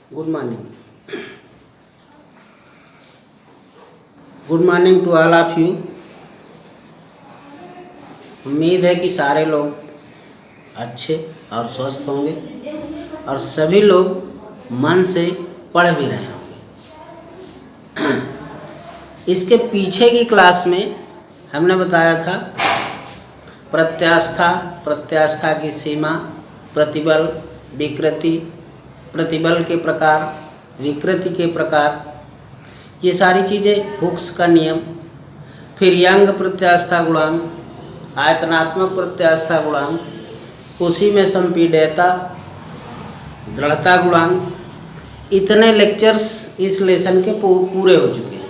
Good morning. Good morning to all of you. उम्मीद है कि सारे लोग अच्छे और स्वस्थ होंगे और सभी लोग मन से पढ़ भी रहे होंगे। इसके पीछे की क्लास में हमने बताया था प्रत्यास्था की सीमा, प्रतिबल, विकृति, प्रतिबल के प्रकार, विकृति के प्रकार, ये सारी चीज़ें हुक्स का नियम, फिर यंग प्रत्यास्था गुणांक, आयतनात्मक प्रत्यास्था गुणांक, उसी में संपीड्यता, दृढ़ता गुणांक, इतने लेक्चर्स इस लेसन के पूरे हो चुके हैं।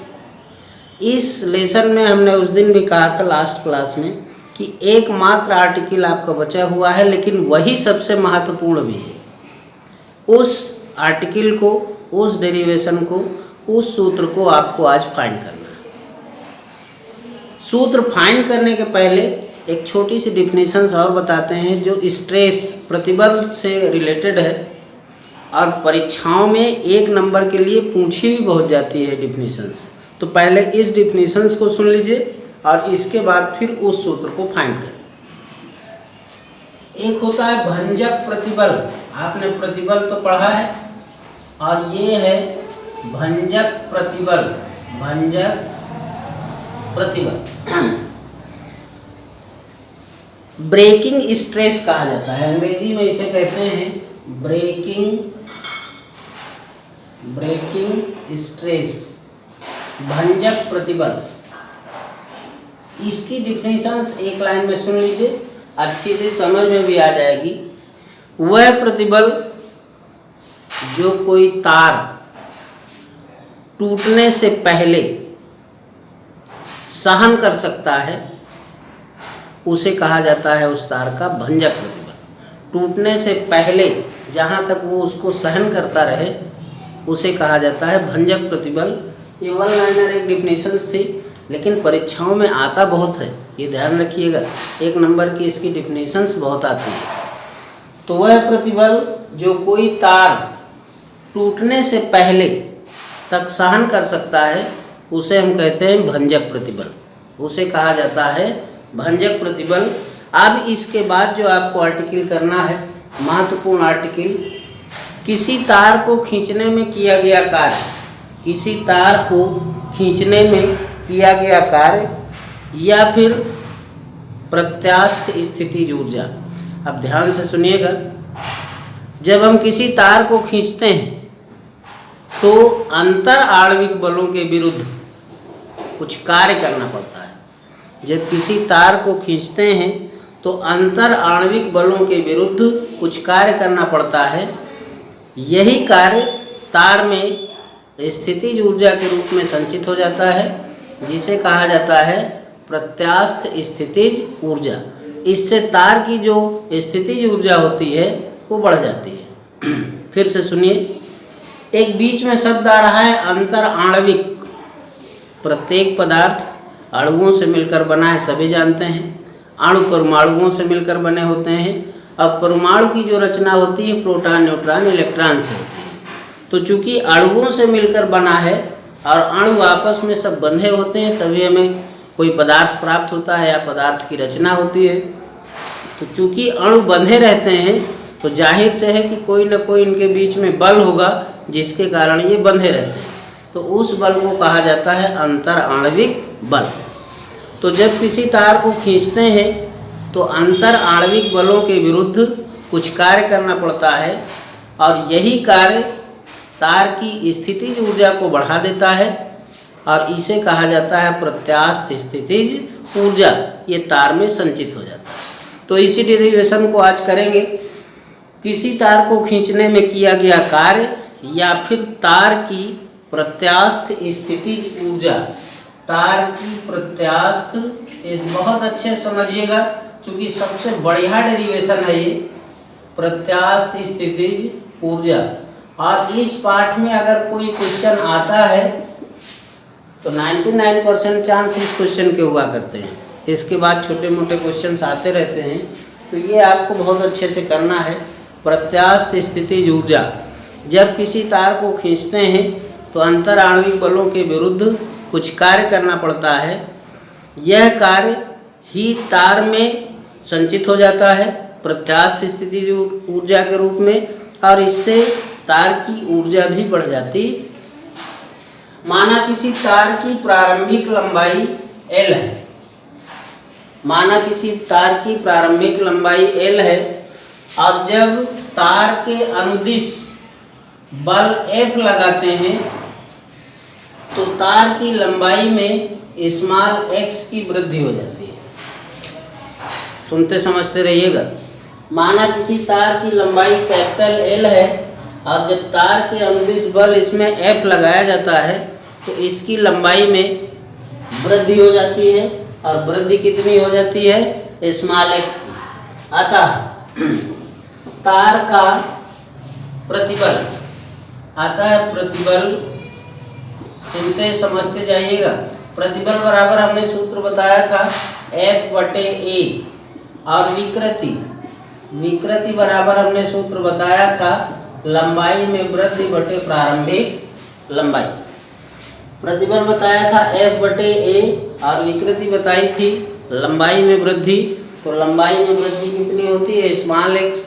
इस लेसन में हमने उस दिन भी कहा था लास्ट क्लास में कि एकमात्र आर्टिकल आपका बचा हुआ है, लेकिन वही सबसे महत्वपूर्ण भी है। उस आर्टिकल को, उस डेरिवेशन को, उस सूत्र को आपको आज फाइंड करना है। सूत्र फाइंड करने के पहले एक छोटी सी डिफिनीशंस और बताते हैं जो स्ट्रेस, प्रतिबल से रिलेटेड है और परीक्षाओं में 1 नंबर के लिए पूछी भी बहुत जाती है डिफिनीशंस। तो पहले इस डिफिनीशंस को सुन लीजिए और इसके बाद फिर उस सूत्र को फाइंड करें। एक होता है भंजक प्रतिबल, आपने प्रतिबल तो पढ़ा है, और ये है भंजक प्रतिबल। भंजक प्रतिबल ब्रेकिंग स्ट्रेस कहा जाता है, अंग्रेजी में इसे कहते हैं ब्रेकिंग स्ट्रेस, भंजक प्रतिबल। इसकी डिफिनीशंस एक लाइन में सुन लीजिए, अच्छी से समझ में भी आ जाएगी। वह प्रतिबल जो कोई तार टूटने से पहले सहन कर सकता है उसे कहा जाता है उस तार का भंजक प्रतिबल। टूटने से पहले जहाँ तक वो उसको सहन करता रहे उसे कहा जाता है भंजक प्रतिबल। ये 1 लाइनर एक डिफिनीशंस थी, लेकिन परीक्षाओं में आता बहुत है, ये ध्यान रखिएगा। 1 नंबर की इसकी डिफिनीशंस बहुत आती है। तो वह प्रतिबल जो कोई तार टूटने से पहले तक सहन कर सकता है उसे हम कहते हैं भंजक प्रतिबल, उसे कहा जाता है भंजक प्रतिबल। अब इसके बाद जो आपको आर्टिकल करना है, महत्वपूर्ण आर्टिकल, किसी तार को खींचने में किया गया कार्य, किसी तार को खींचने में किया गया कार्य या फिर प्रत्यास्थ स्थितिज ऊर्जा। अब ध्यान से सुनिएगा, जब हम किसी तार को खींचते हैं तो अंतर आणविक बलों के विरुद्ध कुछ कार्य करना पड़ता है। जब किसी तार को खींचते हैं तो अंतर आणविक बलों के विरुद्ध कुछ कार्य करना पड़ता है। यही कार्य तार में स्थितिज ऊर्जा के रूप में संचित हो जाता है, जिसे कहा जाता है प्रत्यास्थ स्थितिज ऊर्जा। इससे तार की जो स्थितिज ऊर्जा होती है वो बढ़ जाती है। फिर से सुनिए, एक बीच में शब्द आ रहा है अंतर आणविक। प्रत्येक पदार्थ अणुओं से मिलकर बना है, सभी जानते हैं। अणु परमाणुओं से मिलकर बने होते हैं। अब परमाणु की जो रचना होती है प्रोटॉन, न्यूट्रॉन, इलेक्ट्रॉन से होती है। तो चूंकि अणुओं से मिलकर बना है और अणु आपस में सब बंधे होते हैं, तभी हमें कोई पदार्थ प्राप्त होता है या पदार्थ की रचना होती है। तो चूंकि अणु बंधे रहते हैं तो जाहिर से है कि कोई न कोई इनके बीच में बल होगा जिसके कारण ये बंधे रहते हैं। तो उस बल को कहा जाता है अंतर आणविक बल। तो जब किसी तार को खींचते हैं तो अंतर आणविक बलों के विरुद्ध कुछ कार्य करना पड़ता है और यही कार्य तार की स्थितिज ऊर्जा को बढ़ा देता है और इसे कहा जाता है प्रत्यास्थ स्थितिज ऊर्जा। ये तार में संचित हो जाता है। तो इसी डेरिवेशन को आज करेंगे। किसी तार को खींचने में किया गया कार्य या फिर तार की प्रत्यास्थ स्थितिज ऊर्जा। तार की प्रत्यास्थ, इस बहुत अच्छे समझिएगा क्योंकि सबसे बढ़िया डेरिवेशन है ये, प्रत्यास्थ स्थितिज ऊर्जा। और इस पाठ में अगर कोई क्वेश्चन आता है तो 99% चांस इस क्वेश्चन के हुआ करते हैं। इसके बाद छोटे मोटे क्वेश्चंस आते रहते हैं, तो ये आपको बहुत अच्छे से करना है। प्रत्यास्थ स्थितिज ऊर्जा जब किसी तार को खींचते हैं तो अंतर आणविक बलों के विरुद्ध कुछ कार्य करना पड़ता है। यह कार्य ही तार में संचित हो जाता है प्रत्यास्थ स्थिति ऊर्जा के रूप में, और इससे तार की ऊर्जा भी बढ़ जाती। माना किसी तार की प्रारंभिक लंबाई L है, माना किसी तार की प्रारंभिक लंबाई L है, और जब तार के अनुदिश बल F लगाते हैं तो तार की लंबाई में स्मॉल x की वृद्धि हो जाती है। सुनते समझते रहिएगा। माना किसी तार की लंबाई कैपिटल L है, और जब तार के अनुदिश बल इसमें F लगाया जाता है तो इसकी लंबाई में वृद्धि हो जाती है, और वृद्धि कितनी हो जाती है? स्मॉल x की। अतः तार का प्रतिबल, अतः प्रतिबल, सुनते समझते जाइएगा। प्रतिबल बराबर हमने सूत्र बताया था F/A, और विकृति बराबर हमने सूत्र बताया था लंबाई में वृद्धि बटे प्रारंभिक लंबाई। प्रतिबल बताया था F/A और विकृति बताई थी लंबाई में वृद्धि। तो लंबाई में वृद्धि कितनी होती है? Small x।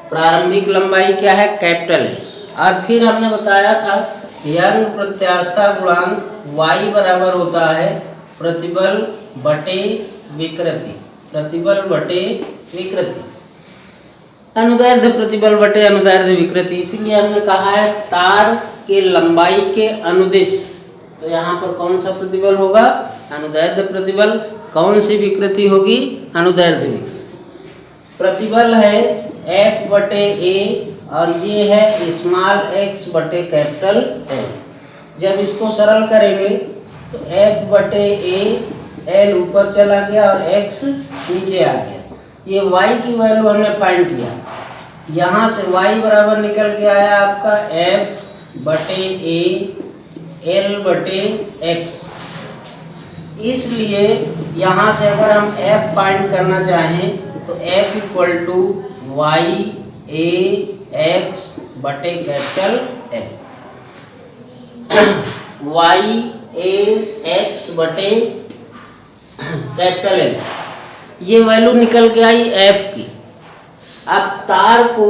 प्रारंभिक लंबाई क्या है? कैपिटल। और फिर हमने बताया था यंग प्रत्यास्थता गुणांक y बराबर होता है प्रतिबल बटे विकृति, प्रतिबल बटे विकृति, अनुदैर्ध्य प्रतिबल बटे अनुदैर्ध्य विकृति। इसीलिए हमने कहा है तार के लंबाई के अनुदिश, तो यहाँ पर कौन सा प्रतिबल होगा? अनुदैर्ध्य प्रतिबल। कौन सी विकृति होगी? अनुदैर्ध्य विकृति। प्रतिबल है F/A और ये है स्मॉल x बटे कैपिटल L। जब इसको सरल करेंगे तो F/A L ऊपर चला गया और x नीचे आ गया। ये y की वैल्यू हमने फाइंड किया, यहाँ से y बराबर निकल के आया आपका F/A L/x। इसलिए यहाँ से अगर हम f फाइंड करना चाहें तो f = y/a x बटे कैपिटल L। y/a x बटे कैपिटल L, ये वैल्यू निकल के आई f की। अब तार को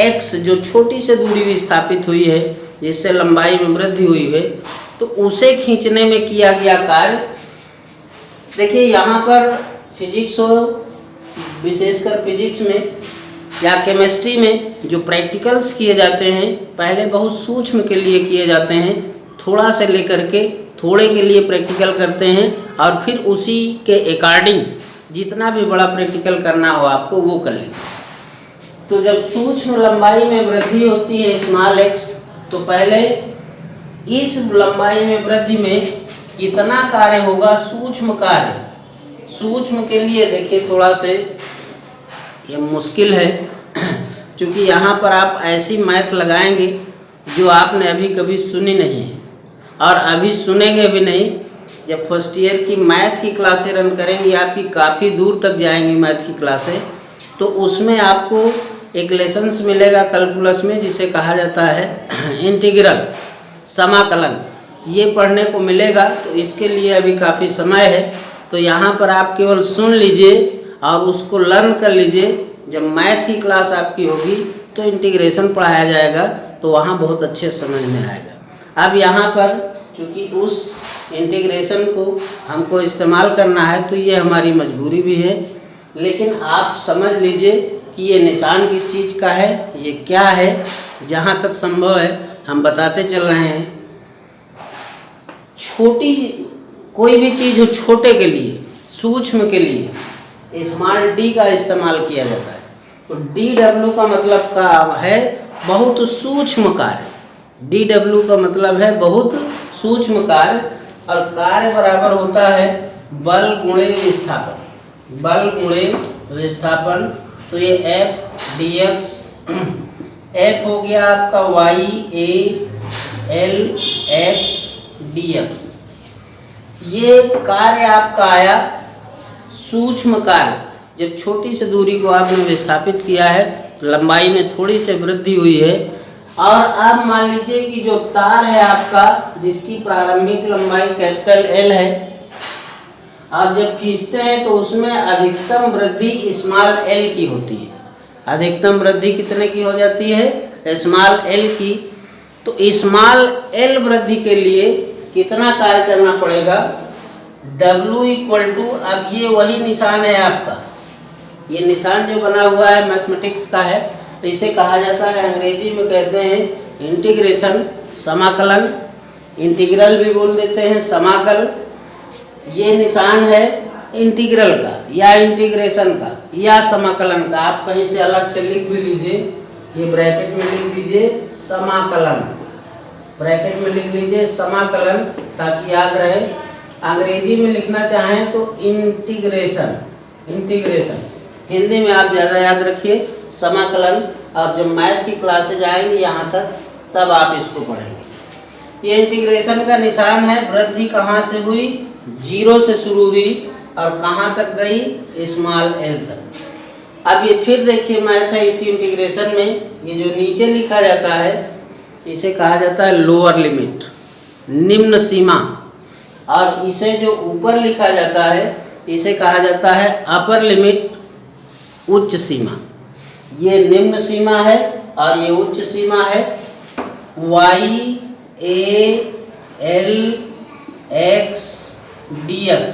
x जो छोटी से दूरी विस्थापित हुई है, जिससे लंबाई में वृद्धि हुई है, तो उसे खींचने में किया गया कार्य। देखिए यहाँ पर फिजिक्स हो, विशेषकर फिजिक्स में या केमिस्ट्री में जो प्रैक्टिकल्स किए जाते हैं पहले बहुत सूक्ष्म के लिए किए जाते हैं, थोड़ा से लेकर के थोड़े के लिए प्रैक्टिकल करते हैं और फिर उसी के अकॉर्डिंग जितना भी बड़ा प्रैक्टिकल करना हो आपको वो कर लेंगे। तो जब सूक्ष्म लंबाई में वृद्धि होती है स्मॉल x, तो पहले इस लंबाई में वृद्धि में कितना कार्य होगा? सूक्ष्म कार्य। सूक्ष्म के लिए देखिए थोड़ा से ये मुश्किल है, क्योंकि यहाँ पर आप ऐसी मैथ लगाएंगे जो आपने अभी कभी सुनी नहीं है और अभी सुनेंगे भी नहीं। जब फर्स्ट ईयर की मैथ की क्लासें रन करेंगी, आपकी काफ़ी दूर तक जाएंगी मैथ की क्लासें, तो उसमें आपको एक लेसन्स मिलेगा कैलकुलस में जिसे कहा जाता है इंटीग्रल, समाकलन। ये पढ़ने को मिलेगा, तो इसके लिए अभी काफ़ी समय है। तो यहाँ पर आप केवल सुन लीजिए और उसको लर्न कर लीजिए। जब मैथ की क्लास आपकी होगी तो इंटीग्रेशन पढ़ाया जाएगा, तो वहाँ बहुत अच्छे समझ में आएगा। अब यहाँ पर चूँकि उस इंटीग्रेशन को हमको इस्तेमाल करना है, तो ये हमारी मजबूरी भी है, लेकिन आप समझ लीजिए कि ये निशान किस चीज़ का है, ये क्या है। जहाँ तक संभव है हम बताते चल रहे हैं। छोटी कोई भी चीज़ हो, छोटे के लिए, सूक्ष्म के लिए स्मॉल d का इस्तेमाल किया जाता है। तो dw का मतलब का है बहुत सूक्ष्म कार्य। dw का मतलब है बहुत सूक्ष्म कार्य, और कार्य बराबर होता है बल गुणे विस्थापन, बल गुणे विस्थापन। तो ये F dx, F हो गया आपका y/a L/x dx। ये कार्य आपका आया सूक्ष्म कार्य। जब छोटी सी दूरी को आपने विस्थापित किया है, लंबाई में थोड़ी सी वृद्धि हुई है, और अब मान लीजिए कि जो तार है आपका, जिसकी प्रारंभिक लंबाई कैपिटल एल है, आप जब खींचते हैं तो उसमें अधिकतम वृद्धि स्मॉल एल की होती है। अधिकतम वृद्धि कितने की हो जाती है? स्मॉल एल की। तो स्मॉल एल वृद्धि के लिए कितना कार्य करना पड़ेगा? W इक्वल टू, अब ये वही निशान है आपका, ये निशान जो बना हुआ है मैथमेटिक्स का है, तो इसे कहा जाता है, अंग्रेजी में कहते हैं इंटीग्रेशन, समाकलन, इंटीग्रल भी बोल देते हैं, समाकल। ये निशान है इंटीग्रल का या इंटीग्रेशन का या समाकलन का। आप कहीं से अलग से लिख भी लीजिए, ये ब्रैकेट में लिख दीजिए समाकलन, ब्रैकेट में लिख लीजिए समाकलन ताकि याद रहे। अंग्रेजी में लिखना चाहें तो इंटीग्रेशन, इंटीग्रेशन। हिंदी में आप ज़्यादा याद रखिए समाकलन। आप जब मैथ की क्लासेज आएंगे यहाँ तक, तब आप इसको पढ़ेंगे। ये इंटीग्रेशन का निशान है। वृद्धि कहाँ से हुई? 0 से शुरू हुई और कहाँ तक गई? स्मॉल एल तक। अब ये फिर देखिए मैथ है, इसी इंटीग्रेशन में ये जो नीचे लिखा जाता है इसे कहा जाता है लोअर लिमिट, निम्न सीमा, और इसे जो ऊपर लिखा जाता है इसे कहा जाता है अपर लिमिट, उच्च सीमा। ये निम्न सीमा है और ये उच्च सीमा है। y a l x dx।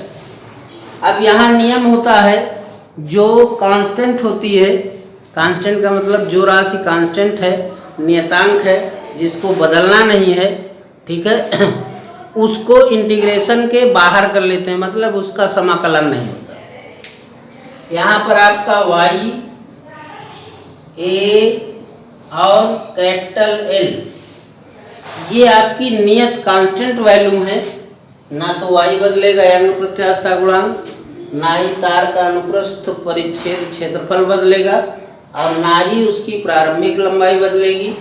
अब यहाँ नियम होता है, जो कांस्टेंट होती है, कांस्टेंट का मतलब जो राशि कांस्टेंट है, नियतांक है, जिसको बदलना नहीं है, ठीक है, उसको इंटीग्रेशन के बाहर कर लेते हैं, मतलब उसका समाकलन नहीं होता। यहाँ पर आपका y a और कैपिटल L ये आपकी नियत कांस्टेंट वैल्यू है। ना तो y बदलेगा यंग प्रत्यास्था गुणांक, ना ही तार का अनुप्रस्थ परिच्छेद क्षेत्रफल बदलेगा, और ना ही उसकी प्रारंभिक लंबाई बदलेगी।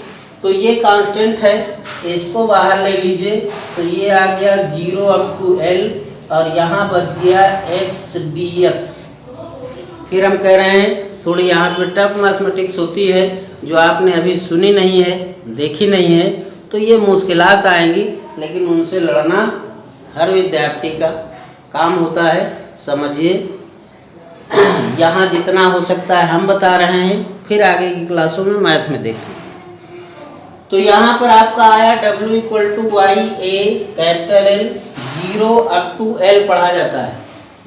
तो ये कांस्टेंट है, इसको बाहर ले लीजिए तो ये आ गया 0 अप टू L और यहाँ बच गया x dx। फिर हम कह रहे हैं थोड़ी यहाँ पे टफ मैथमेटिक्स होती है जो आपने अभी सुनी नहीं है, देखी नहीं है, तो ये मुश्किलात आएंगी, लेकिन उनसे लड़ना हर विद्यार्थी का काम होता है, समझिए। यहाँ जितना हो सकता है हम बता रहे हैं, फिर आगे की क्लासों में मैथ में देखेंगे। तो यहाँ पर आपका आया W equal to y a capital L 0 up to L पढ़ा जाता है,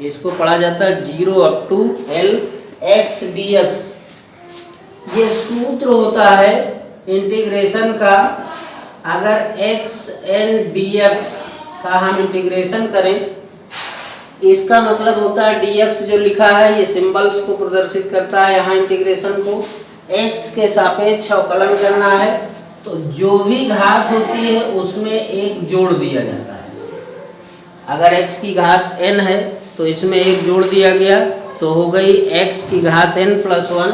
इसको पढ़ा जाता है 0 up to L x dx। ये सूत्र होता है इंटीग्रेशन का। अगर x n dx का हम इंटीग्रेशन करें, इसका मतलब होता है dx जो लिखा है ये सिंबल्स को प्रदर्शित करता है। यहाँ इंटीग्रेशन को x के सापेक्ष अवकलन करना है, तो जो भी घात होती है उसमें एक जोड़ दिया जाता है। अगर x की घात n है तो इसमें एक जोड़ दिया गया, तो हो गई x की घात n प्लस 1,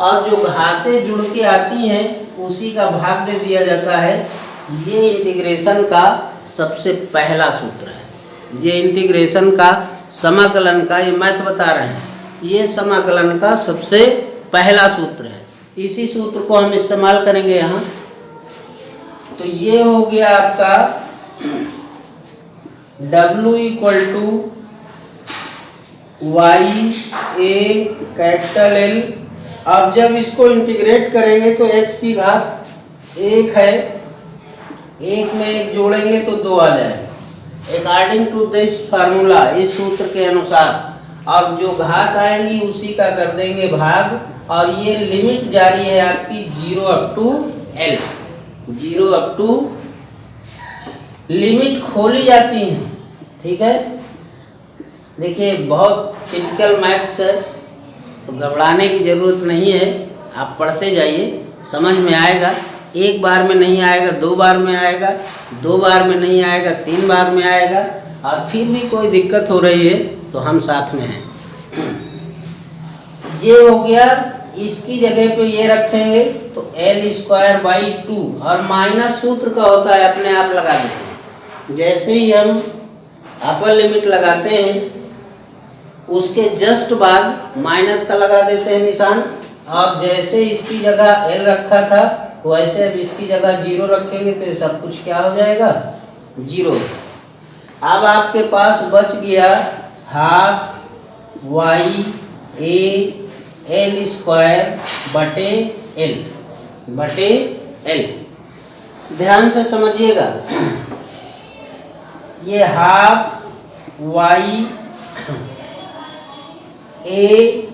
और जो घातें जुड़ के आती हैं उसी का भाग दे दिया जाता है। ये इंटीग्रेशन का सबसे पहला सूत्र है। ये इंटीग्रेशन का, समाकलन का, ये मैथ बता रहे हैं, ये समाकलन का सबसे पहला सूत्र है। इसी सूत्र को हम इस्तेमाल करेंगे यहाँ। तो ये हो गया आपका W equal to y a capital L। अब जब इसको इंटीग्रेट करेंगे तो x की घात 1 है, 1 में 1 जोड़ेंगे तो 2 आ जाएगा अकॉर्डिंग टू दिस फार्मूला, इस सूत्र के अनुसार। अब जो घात आएंगी उसी का कर देंगे भाग, और ये लिमिट जारी है आपकी 0 up to L। 0 up to limit खोली जाती है, ठीक है। देखिए बहुत टिपिकल मैथ्स है, तो घबराने की ज़रूरत नहीं है। आप पढ़ते जाइए, समझ में आएगा। एक बार में नहीं आएगा, 2 बार में आएगा, 2 बार में नहीं आएगा, 3 बार में आएगा। और फिर भी कोई दिक्कत हो रही है तो हम साथ में हैं। ये हो गया, इसकी जगह पे ये रखेंगे तो L²/2, और माइनस सूत्र का होता है, अपने आप लगा देते हैं। जैसे ही हम अपर लिमिट लगाते हैं उसके जस्ट बाद माइनस का लगा देते हैं निशान, और जैसे इसकी जगह L रखा था वैसे अब इसकी जगह 0 रखेंगे तो ये सब कुछ क्या हो जाएगा, 0। अब आपके पास बच गया half Y A L square बटे एल। ध्यान से समझिएगा, ये हाफ वाई ए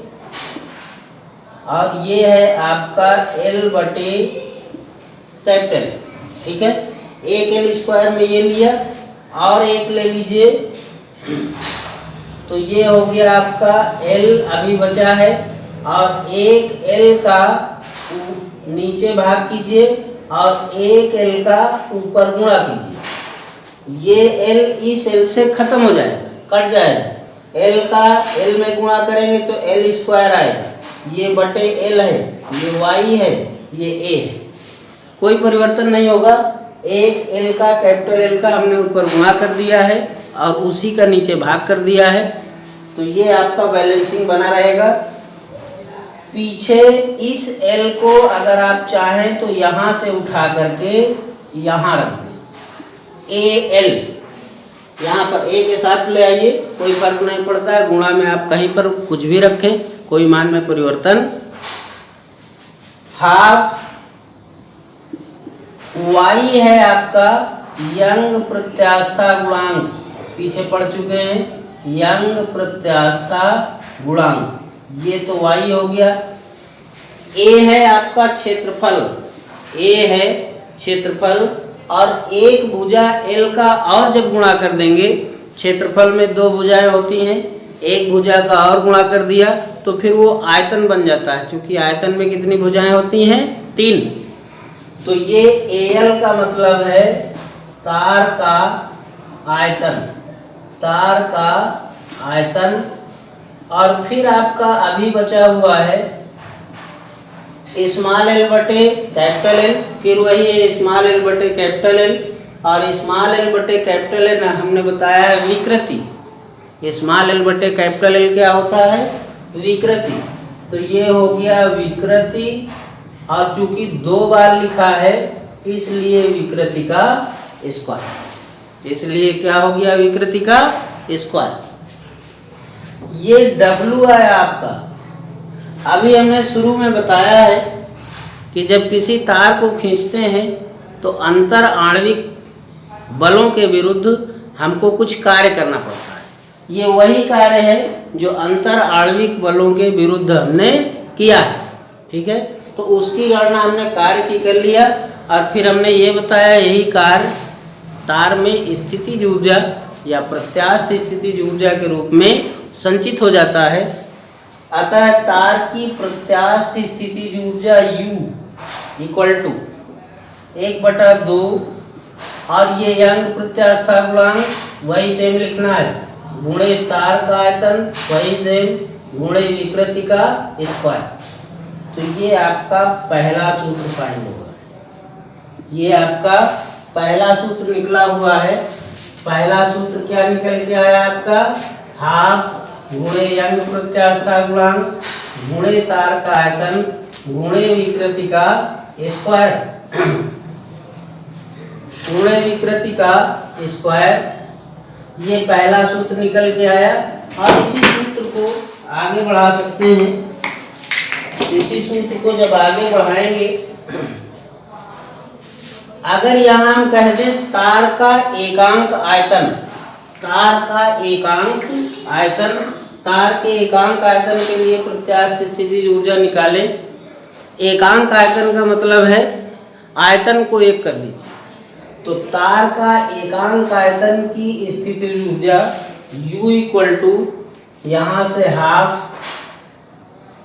और ये है आपका एल बटे कैपिटल, ठीक है। एक एल स्क्वायर में ये लिया और एक ले लीजिए, तो ये हो गया आपका एल अभी बचा है, और एक एल का नीचे भाग कीजिए और एक एल का ऊपर गुणा कीजिए। ये एल इस एल से खत्म हो जाएगा, कट जाएगा। एल का एल में गुणा करेंगे तो एल स्क्वायर आएगा, ये बटे एल है, ये वाई है, ये ए है, कोई परिवर्तन नहीं होगा। एक एल का कैपिटल एल का हमने ऊपर गुणा कर दिया है और उसी का नीचे भाग कर दिया है, तो ये आपका बैलेंसिंग बना रहेगा। पीछे इस एल को अगर आप चाहें तो यहाँ से उठा करके यहाँ रख दें, ए एल यहाँ पर ए के साथ ले आइए, कोई फर्क नहीं पड़ता है। गुणा में आप कहीं पर कुछ भी रखें, कोई मान में परिवर्तन। हाफ वाई है आपका यंग प्रत्यास्था गुणांक, पीछे पढ़ चुके हैं, यंग प्रत्यास्था गुणांक, ये तो वाई हो गया। ए है आपका क्षेत्रफल, ए है क्षेत्रफल, और एक भुजा एल का और जब गुणा कर देंगे, क्षेत्रफल में 2 भुजाएं होती हैं, एक भुजा का और गुणा कर दिया तो फिर वो आयतन बन जाता है। क्योंकि आयतन में कितनी भुजाएं होती हैं, 3। तो ये एल का मतलब है तार का आयतन, तार का आयतन। और फिर आपका अभी बचा हुआ है स्मॉल एल बटे कैपिटल एल, फिर वही है स्मॉल एल बटे कैपिटल एल, और स्मॉल एल बटे कैपिटल एल हमने बताया है विकृति। स्मॉल एल बटे कैपिटल एल क्या होता है, विकृति। तो ये हो गया विकृति, और चूंकि 2 बार लिखा है इसलिए विकृति का स्क्वायर, इसलिए क्या हो गया, विकृति का स्क्वायर। ये W है आपका। अभी हमने शुरू में बताया है कि जब किसी तार को खींचते हैं तो अंतर आणविक बलों के विरुद्ध हमको कुछ कार्य करना पड़ता है। ये वही कार्य है जो अंतर आणविक बलों के विरुद्ध हमने किया है, ठीक है। तो उसकी गणना हमने कार्य की कर लिया, और फिर हमने ये बताया यही कार्य तार में स्थितिज ऊर्जा या प्रत्यास्थ स्थितिज ऊर्जा के रूप में संचित हो जाता है। अतः तार की प्रत्यास्थ स्थितिज ऊर्जा U इक्वल टू 1/2, और ये यंग प्रत्यास्था गुणांक वही सेम लिखना है, गुणे तार का आयतन वही सेम, गुणे विकृति का स्क्वायर। तो ये आपका पहला सूत्र फाइंड होगा, ये आपका पहला सूत्र निकला हुआ है। पहला सूत्र क्या निकल के आया आपका, हाफ गुणे यंग प्रत्यास्था गुणांक गुणे तार का आयतन गुणे विकृति का स्क्वायर, गुणे विकृति का स्क्वायर। ये पहला सूत्र निकल के आया, और इसी सूत्र को आगे बढ़ा सकते हैं। इसी सूत्र को जब आगे बढ़ाएंगे, अगर यहाँ हम कह दें तार का एकांक आयतन, तार का एकांक आयतन, तार के एकांक आयतन के लिए प्रत्यास्थ स्थितिज ऊर्जा निकालें। एकांक आयतन का मतलब है आयतन को 1 कर दीजिए, तो तार का एकांक आयतन की स्थितिज ऊर्जा U इक्वल टू यहाँ से हाफ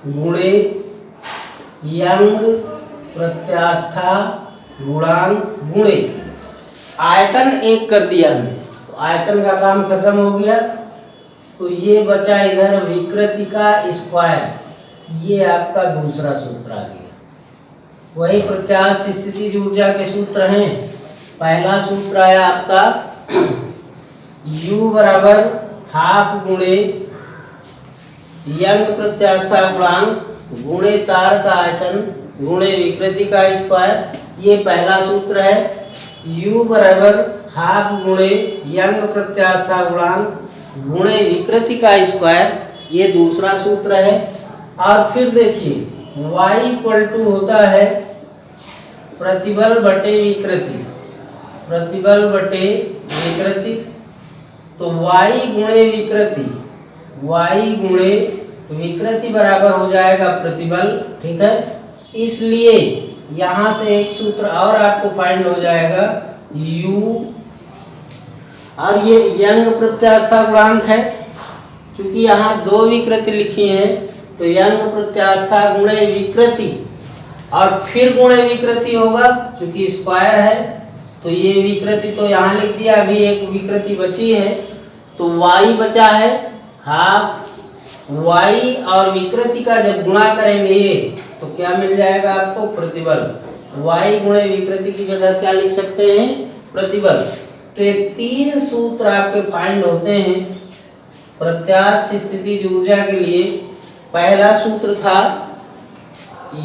गुणे यंग प्रत्यास्था गुणांक गुणे आयतन 1 कर दिया हमने, तो आयतन का काम खत्म हो गया। तो ये बचा इधर विकृति का स्क्वायर, ये आपका दूसरा सूत्र आ गया। वही प्रत्यास्थ स्थितिज ऊर्जा के सूत्र हैं। पहला सूत्र आया आपका U बराबर हाफ गुणे यंग प्रत्यास्था गुणांक गुणे तार का आयतन गुणे विकृति का स्क्वायर, ये पहला सूत्र है। U बराबर हाफ गुणे यंग प्रत्यास्था गुणांक गुणे विकृति का स्क्वायर, ये दूसरा सूत्र है। और फिर देखिए y इक्वल टू होता है प्रतिबल बटे विकृति, प्रतिबल बटे विकृति। तो y गुणे विकृति, y गुणे विकृति बराबर हो जाएगा प्रतिबल, ठीक है। इसलिए यहाँ से एक सूत्र और आपको फाइंड हो जाएगा U, और ये यंग प्रत्यास्था गुणांक है। चूंकि यहाँ दो विकृति लिखी हैं तो यंग प्रत्यास्था गुणे विकृति और फिर गुणे विकृति होगा, चूंकि स्क्वायर है तो ये विकृति तो यहाँ लिख दिया, अभी एक विकृति बची है तो y बचा है हाफ। y और विकृति का जब गुणा करेंगे ये तो क्या मिल जाएगा आपको, प्रतिबल। y गुणे विकृति की जगह क्या लिख सकते हैं, प्रतिबल। तो ये तीन सूत्र आपके फाइंड होते हैं प्रत्यास्थ स्थितिज ऊर्जा के लिए। पहला सूत्र था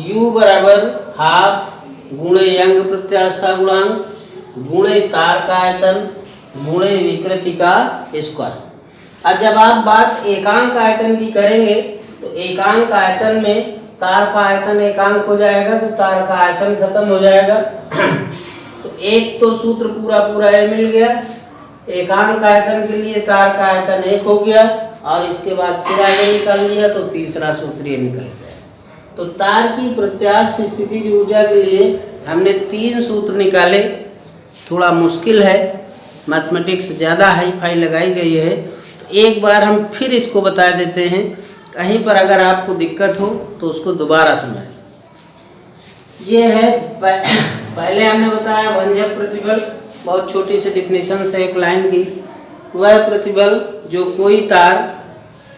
U बराबर हाफ गुणे यंग प्रत्यास्था गुणांक गुणे तार का आयतन गुणे विकृति का स्क्वायर। अब जब आप बात एकांक आयतन की करेंगे तो एकांक आयतन में तार का आयतन एकांक हो जाएगा तो तार का आयतन खत्म हो जाएगा। तो एक तो सूत्र पूरा पूरा ये मिल गया, एकांक आयतन के लिए तार का आयतन 1 हो गया, और इसके बाद फिर आगे निकाल लिया तो तीसरा सूत्र ये निकल गया। तो तार की प्रत्यास्थ स्थितिज ऊर्जा के लिए हमने 3 सूत्र निकाले। थोड़ा मुश्किल है, मैथमेटिक्स ज़्यादा हाई फाई लगाई गई है, तो एक बार हम फिर इसको बता देते हैं, कहीं पर अगर आपको दिक्कत हो तो उसको दोबारा समझें। ये है पहले हमने बताया भंजक प्रतिबल, बहुत छोटी सी डिफिनेशन से एक लाइन की। वह प्रतिबल जो कोई तार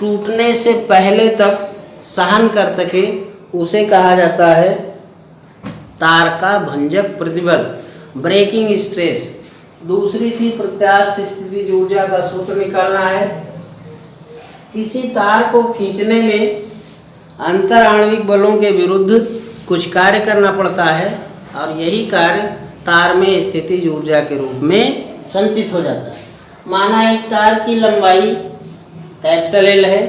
टूटने से पहले तक सहन कर सके उसे कहा जाता है तार का भंजक प्रतिबल, ब्रेकिंग स्ट्रेस। दूसरी थी प्रत्यास्थ स्थितिज ऊर्जा का सूत्र निकालना है। किसी तार को खींचने में अंतर आणविक बलों के विरुद्ध कुछ कार्य करना पड़ता है और यही कार्य तार में स्थितिज ऊर्जा के रूप में संचित हो जाता है। माना एक तार की लंबाई कैपिटल L है,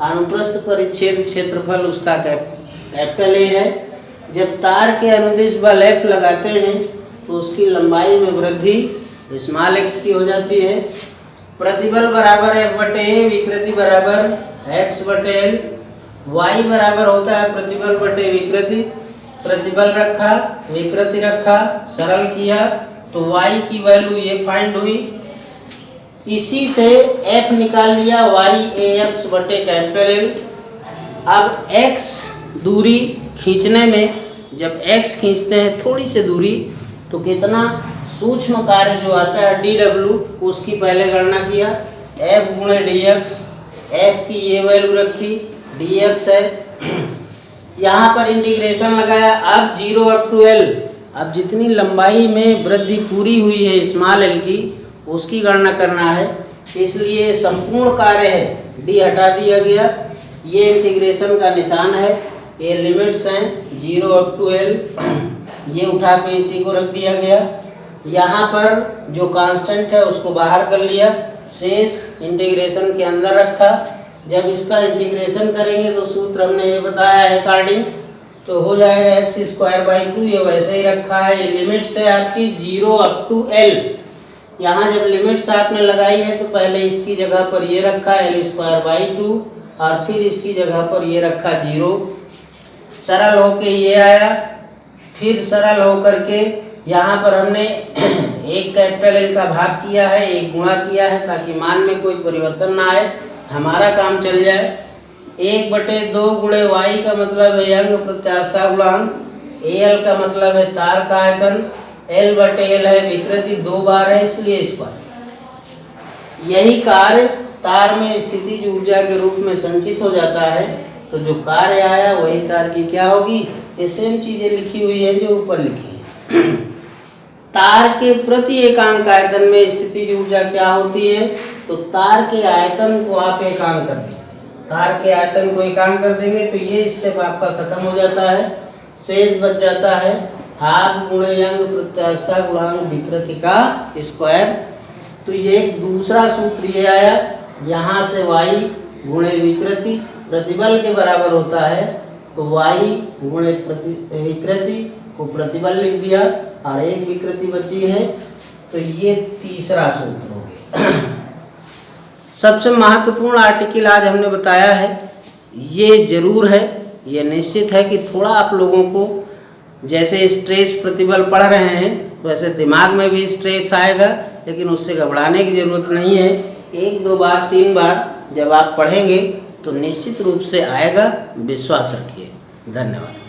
अनुप्रस्थ परिच्छेद क्षेत्रफल उसका कैपिटल A है। जब तार के अनुदिश बल F लगाते हैं तो उसकी लंबाई में वृद्धि स्मॉल x की हो जाती है। प्रतिबल बराबर F बटे A, विकृति बराबर x बटे L, y बराबर होता है प्रतिबल बटे विकृति। प्रतिबल रखा, विकृति रखा, सरल किया तो y की वैल्यू ये फाइंड हुई। इसी से f निकाल लिया, y ax बटे कैपिटल L। अब x दूरी खींचने में, जब x खींचते हैं थोड़ी सी दूरी तो कितना सूक्ष्म कार्य जो आता है dw, उसकी पहले गणना किया, f गुणे dx, f की ये वैल्यू रखी, dx है। यहाँ पर इंटीग्रेशन लगाया, अब 0 अप टू L, अब जितनी लंबाई में वृद्धि पूरी हुई है स्मॉल l की उसकी गणना करना है। इसलिए संपूर्ण कार्य है d हटा दिया गया, ये इंटीग्रेशन का निशान है, ये लिमिट्स हैं 0 अप टू L, ये उठा के इसी को रख दिया गया। यहाँ पर जो कांस्टेंट है उसको बाहर कर लिया, शेष इंटीग्रेशन के अंदर रखा। जब इसका इंटीग्रेशन करेंगे तो सूत्र हमने ये बताया है अकॉर्डिंग, तो हो जाएगा x²/2, ये वैसे ही रखा है। ये लिमिट्स है आपकी 0 अप टू L। यहाँ जब लिमिट्स आपने लगाई है तो पहले इसकी जगह पर ये रखा L²/2 और फिर इसकी जगह पर ये रखा 0। सरल होके ये आया, फिर सरल होकर के यहाँ पर हमने एक कैपिटल L का भाग किया है, एक गुणा किया है ताकि मान में कोई परिवर्तन ना आए, हमारा काम चल जाए। 1/2 गुणे y का मतलब है यंग प्रत्यास्था गुणांक, Al का मतलब है तार का आयतन, L बटे L है विकृति, 2 बार है इसलिए इस पर यही कार्य तार में स्थितिज ऊर्जा के रूप में संचित हो जाता है। तो जो कार्य आया वही तार की क्या होगी, ये सेम चीजें लिखी हुई है जो ऊपर लिखी है। तार के प्रति एकांक आयतन में स्थितिज ऊर्जा क्या होती है, तो तार के आयतन को आप एकांक कर देंगे, तार के आयतन को एकांक कर देंगे तो ये स्टेप आपका खत्म हो जाता है। शेष बच जाता है हाथ गुणे यंग प्रत्यास्थता गुणांक विकृति का स्क्वायर। तो ये एक दूसरा सूत्र ये आया, यहाँ से y गुणे विकृति प्रतिबल के बराबर होता है, तो y गुणे विकृति को प्रतिबल लिख दिया और एक विकृति बची है, तो ये तीसरा सूत्र हो गया। सबसे महत्वपूर्ण आर्टिकल आज हमने बताया है, ये जरूर है, ये निश्चित है कि थोड़ा आप लोगों को जैसे स्ट्रेस प्रतिबल पढ़ रहे हैं वैसे दिमाग में भी स्ट्रेस आएगा, लेकिन उससे घबराने की ज़रूरत नहीं है। 1 2 बार 3 बार जब आप पढ़ेंगे तो निश्चित रूप से आएगा, विश्वास रखिए। धन्यवाद।